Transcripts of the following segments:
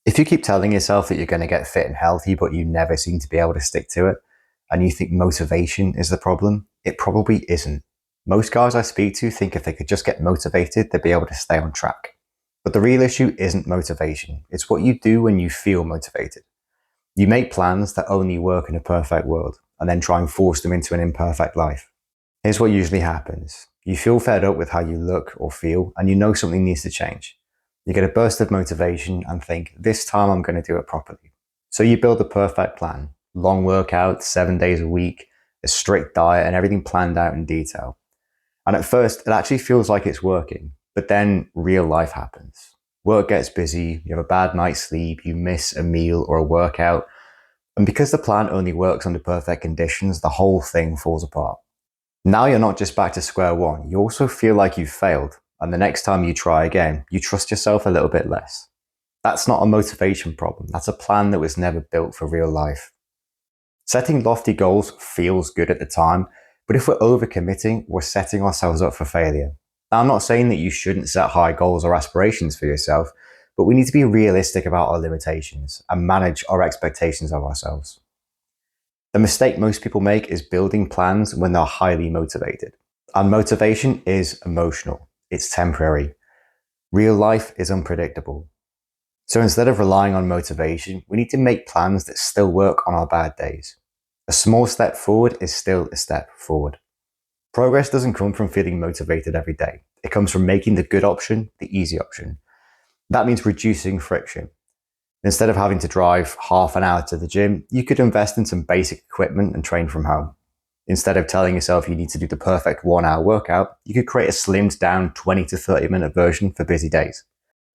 If you keep telling yourself that you're going to get fit and healthy, but you never seem to be able to stick to it, and you think motivation is the problem, it probably isn't. Most guys I speak to think if they could just get motivated, they'd be able to stay on track. But the real issue isn't motivation. It's what you do when you feel motivated. You make plans that only work in a perfect world, and then try and force them into an imperfect life. Here's what usually happens. You feel fed up with how you look or feel, and you know something needs to change. You get a burst of motivation and think, this time I'm going to do it properly. So you build a perfect plan. Long workouts, 7 days a week, a strict diet, and everything planned out in detail. And at first, it actually feels like it's working. But then real life happens. Work gets busy, you have a bad night's sleep, you miss a meal or a workout. And because the plan only works under perfect conditions, the whole thing falls apart. Now you're not just back to square one, you also feel like you've failed. And the next time you try again, you trust yourself a little bit less. That's not a motivation problem. That's a plan that was never built for real life. Setting lofty goals feels good at the time, but if we're overcommitting, we're setting ourselves up for failure. Now, I'm not saying that you shouldn't set high goals or aspirations for yourself, but we need to be realistic about our limitations and manage our expectations of ourselves. The mistake most people make is building plans when they're highly motivated. And motivation is emotional. It's temporary. Real life is unpredictable. So instead of relying on motivation, we need to make plans that still work on our bad days. A small step forward is still a step forward. Progress doesn't come from feeling motivated every day. It comes from making the good option the easy option. That means reducing friction. Instead of having to drive half an hour to the gym, you could invest in some basic equipment and train from home. Instead of telling yourself you need to do the perfect 1 hour workout, you could create a slimmed down 20 to 30 minute version for busy days.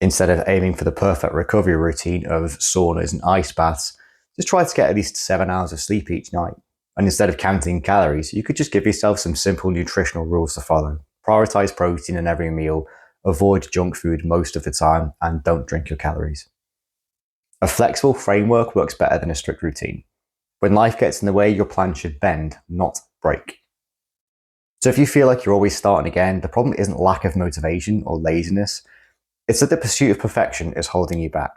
Instead of aiming for the perfect recovery routine of saunas and ice baths, just try to get at least 7 hours of sleep each night. And instead of counting calories, you could just give yourself some simple nutritional rules to follow. Prioritize protein in every meal, avoid junk food most of the time, and don't drink your calories. A flexible framework works better than a strict routine. When life gets in the way, your plan should bend, not break. So if you feel like you're always starting again, the problem isn't lack of motivation or laziness. It's that the pursuit of perfection is holding you back.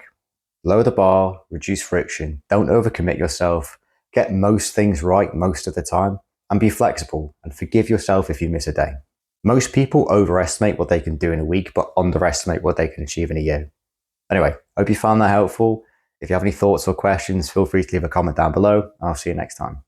Lower the bar, reduce friction, don't overcommit yourself, get most things right most of the time, and be flexible and forgive yourself if you miss a day. Most people overestimate what they can do in a week, but underestimate what they can achieve in a year. Anyway, hope you found that helpful. If you have any thoughts or questions, feel free to leave a comment down below, and I'll see you next time.